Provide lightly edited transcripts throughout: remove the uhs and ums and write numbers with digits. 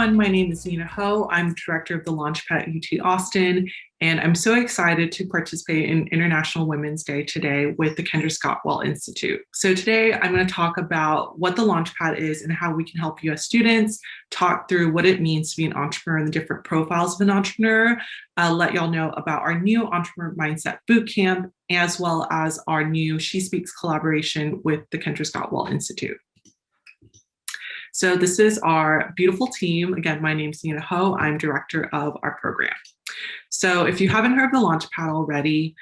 everyone. My name is Nina Ho. I'm director of the LaunchPad at UT Austin, and I'm so excited to participate in International Women's Day today with the Kendra Scott Well Institute. So today I'm going to talk about what the LaunchPad is and how we can help you as students talk through what it means to be an entrepreneur and the different profiles of an entrepreneur. I'll let y'all know about our new Entrepreneur Mindset Bootcamp, as well as our new SHEspeaks collaboration with the Kendra Scott Well Institute. So this is our beautiful team. Again, my name is Nina Ho. I'm director of our program. So if you haven't heard of the LaunchPad already,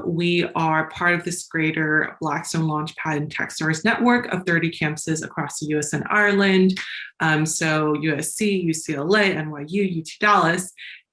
we are part of this greater Blackstone LaunchPad and Techstars network of 30 campuses across the US and Ireland. So USC, UCLA, NYU, UT Dallas,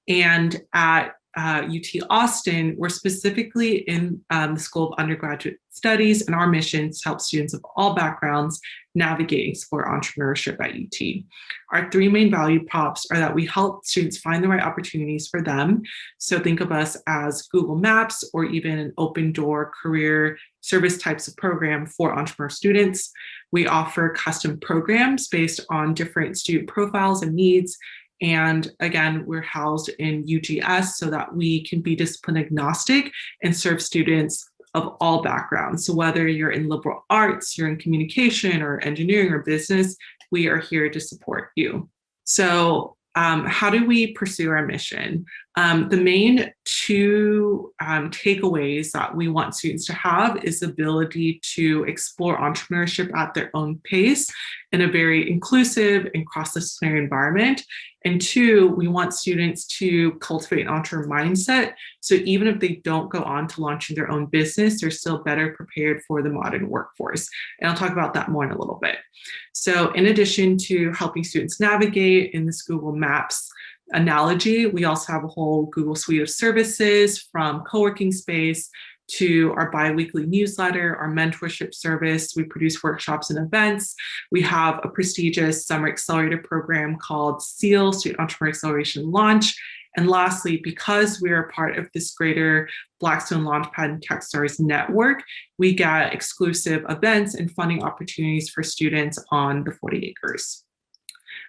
and at UT Austin, we're specifically in the School of Undergraduate Studies, and our mission is to help students of all backgrounds navigate and explore entrepreneurship at UT. Our three main value props are that we help students find the right opportunities for them. So think of us as Google Maps or even an open door career service types of program for entrepreneur students. We offer custom programs based on different student profiles and needs. And again, we're housed in UGS so that we can be discipline agnostic and serve students of all backgrounds. So whether you're in liberal arts, you're in communication or engineering or business, we are here to support you. So how do we pursue our mission? The main two takeaways that we want students to have is the ability to explore entrepreneurship at their own pace in a very inclusive and cross-disciplinary environment. And two, we want students to cultivate an entrepreneur mindset. So even if they don't go on to launching their own business, they're still better prepared for the modern workforce. And I'll talk about that more in a little bit. So in addition to helping students navigate in this Google Maps analogy, we also have a whole Google suite of services, from co-working space to our bi-weekly newsletter, our mentorship service. We produce workshops and events. We have a prestigious summer accelerator program called SEAL, Student Entrepreneur Acceleration Launch. And lastly, because we are part of this greater Blackstone LaunchPad and Techstars network, we get exclusive events and funding opportunities for students on the 40 acres.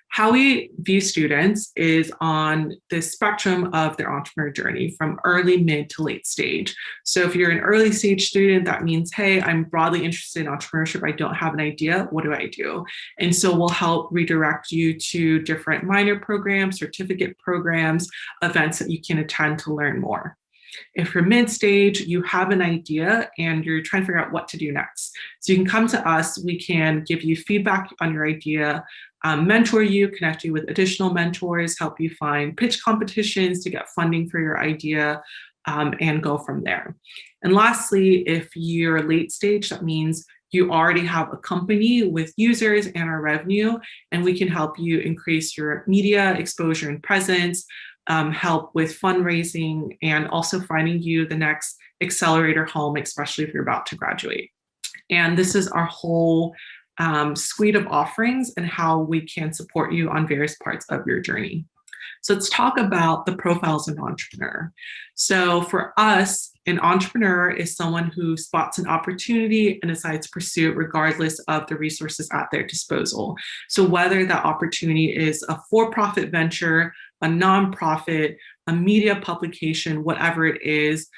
How we view students is on the spectrum of their entrepreneur journey, from early, mid to late stage. So if you're an early stage student, that means, hey, I'm broadly interested in entrepreneurship. I don't have an idea. What do I do? And so we'll help redirect you to different minor programs, certificate programs, events that you can attend to learn more. If you're mid-stage, you have an idea and you're trying to figure out what to do next. So you can come to us, we can give you feedback on your idea, mentor you, connect you with additional mentors, help you find pitch competitions to get funding for your idea, and go from there. And lastly, if you're late stage, that means you already have a company with users and our revenue, and we can help you increase your media exposure and presence, help with fundraising, and also finding you the next accelerator home, especially if you're about to graduate. And this is our whole suite of offerings and how we can support you on various parts of your journey. So let's talk about the profiles of an entrepreneur. So for us, an entrepreneur is someone who spots an opportunity and decides to pursue it regardless of the resources at their disposal. So whether that opportunity is a for-profit venture, a nonprofit, a media publication, whatever it is,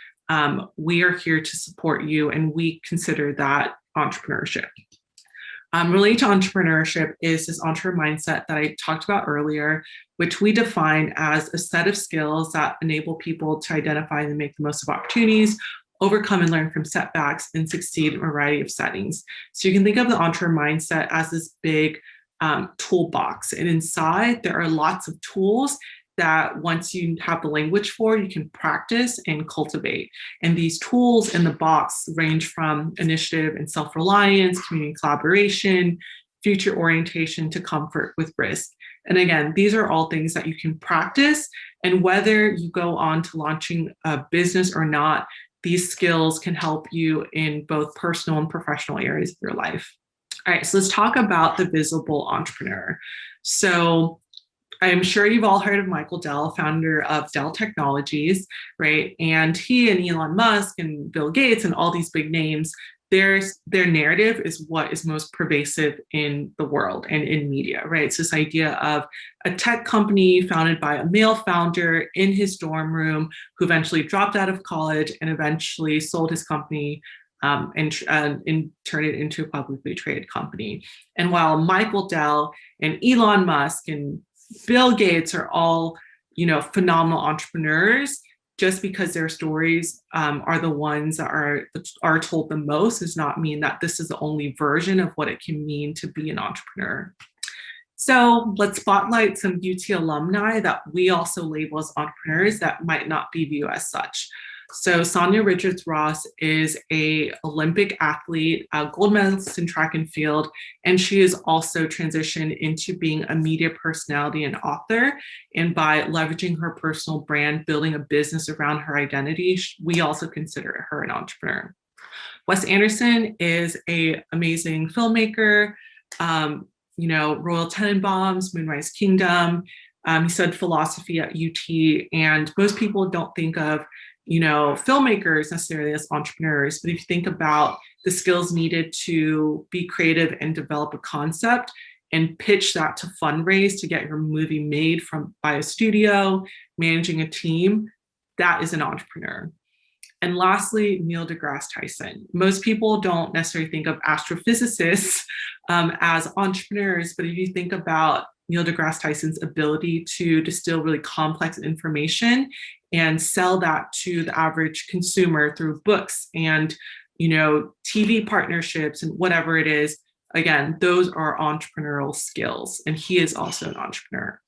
we are here to support you, and we consider that entrepreneurship. Related to entrepreneurship is this entrepreneur mindset that I talked about earlier, which we define as a set of skills that enable people to identify and make the most of opportunities, overcome and learn from setbacks, and succeed in a variety of settings. So you can think of the entrepreneur mindset as this big toolbox, and inside there are lots of tools that once you have the language for, you can practice and cultivate. And these tools in the box range from initiative and self-reliance, community collaboration, future orientation, to comfort with risk. And again, these are all things that you can practice. And whether you go on to launching a business or not, these skills can help you in both personal and professional areas of your life. All right, so let's talk about the visible entrepreneur. So I'm sure you've all heard of Michael Dell, founder of Dell Technologies, right? And he and Elon Musk and Bill Gates and all these big names, their narrative is what is most pervasive in the world and in media, right? It's this idea of a tech company founded by a male founder in his dorm room who eventually dropped out of college and eventually sold his company and turned it into a publicly traded company. And while Michael Dell and Elon Musk and Bill Gates are all, phenomenal entrepreneurs, just because their stories are the ones that are told the most does not mean that this is the only version of what it can mean to be an entrepreneur. So let's spotlight some UT alumni that we also label as entrepreneurs that might not be viewed as such. So Sonia Richards-Ross is an Olympic athlete, a gold medalist in track and field, and she has also transitioned into being a media personality and author. And by leveraging her personal brand, building a business around her identity, we also consider her an entrepreneur. Wes Anderson is an amazing filmmaker, Royal Tenenbaums, Moonrise Kingdom. He studied philosophy at UT, and most people don't think of filmmakers necessarily as entrepreneurs, but if you think about the skills needed to be creative and develop a concept and pitch that to fundraise to get your movie made by a studio, managing a team, that is an entrepreneur. And lastly, Neil deGrasse Tyson. Most people don't necessarily think of astrophysicists as entrepreneurs, but if you think about Neil deGrasse Tyson's ability to distill really complex information and sell that to the average consumer through books and, TV partnerships and whatever it is, again, those are entrepreneurial skills. And he is also an entrepreneur.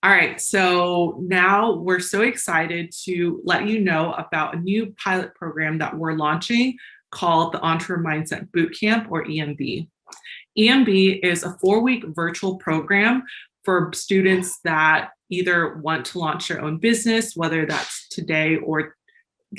All right, so now we're so excited to let you know about a new pilot program that we're launching called the Entrepreneur Mindset Bootcamp, or EMB. EMB is a 4-week virtual program for students that either want to launch their own business, whether that's today or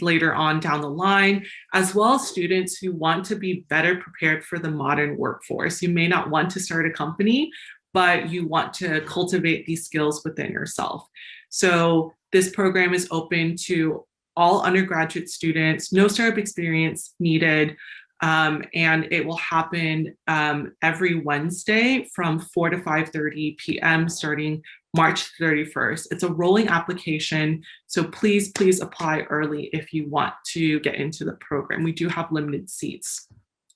later on down the line, as well as students who want to be better prepared for the modern workforce. You may not want to start a company, but you want to cultivate these skills within yourself. So this program is open to all undergraduate students, no startup experience needed. And it will happen every Wednesday from 4 to 5:30 p.m. starting March 31st. It's a rolling application, so please apply early if you want to get into the program. We do have limited seats.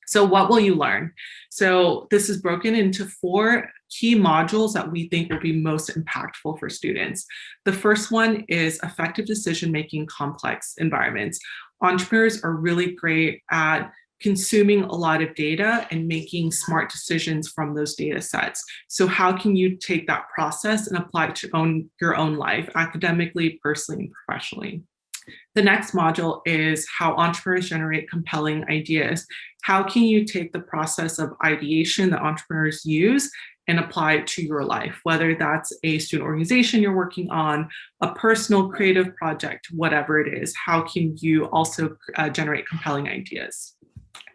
So what will you learn? So this is broken into 4 key modules that we think will be most impactful for students. The first one is effective decision-making in complex environments. Entrepreneurs are really great at consuming a lot of data and making smart decisions from those data sets. So how can you take that process and apply it to your own life, academically, personally, and professionally? The next module is how entrepreneurs generate compelling ideas. How can you take the process of ideation that entrepreneurs use and apply it to your life, whether that's a student organization you're working on, a personal creative project, whatever it is, how can you also generate compelling ideas?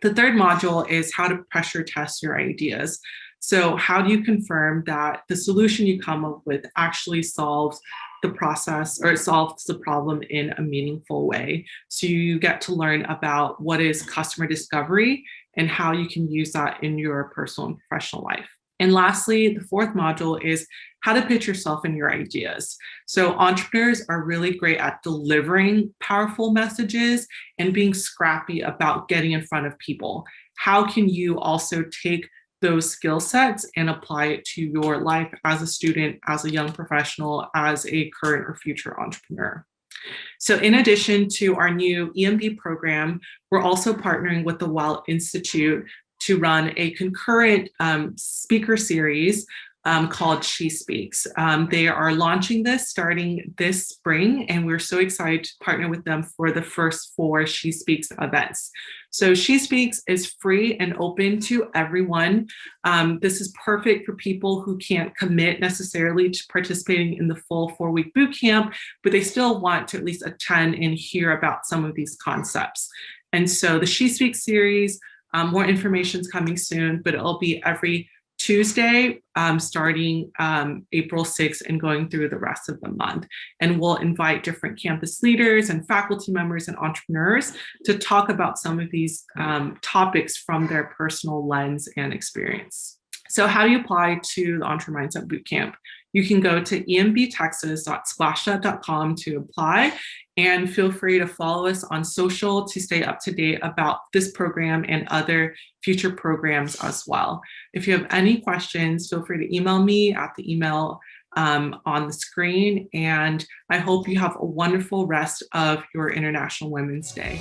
The third module is how to pressure test your ideas. So how do you confirm that the solution you come up with actually solves the process or it solves the problem in a meaningful way? So you get to learn about what is customer discovery and how you can use that in your personal and professional life. And lastly, the fourth module is how to pitch yourself and your ideas. So entrepreneurs are really great at delivering powerful messages and being scrappy about getting in front of people. How can you also take those skill sets and apply it to your life as a student, as a young professional, as a current or future entrepreneur? So in addition to our new EMB program, we're also partnering with the Well Institute to run a concurrent speaker series called SHEspeaks. They are launching this starting this spring, and we're so excited to partner with them for the first 4 SHEspeaks events. So SHEspeaks is free and open to everyone. This is perfect for people who can't commit necessarily to participating in the full 4-week boot camp, but they still want to at least attend and hear about some of these concepts. And so the SHEspeaks series, more information is coming soon, but it'll be every Tuesday, starting April 6th and going through the rest of the month. And we'll invite different campus leaders and faculty members and entrepreneurs to talk about some of these topics from their personal lens and experience. So how do you apply to the Entre Mindset Bootcamp? You can go to embtexas.splashthat.com to apply, and feel free to follow us on social to stay up to date about this program and other future programs as well. If you have any questions, feel free to email me at the email on the screen, and I hope you have a wonderful rest of your International Women's Day.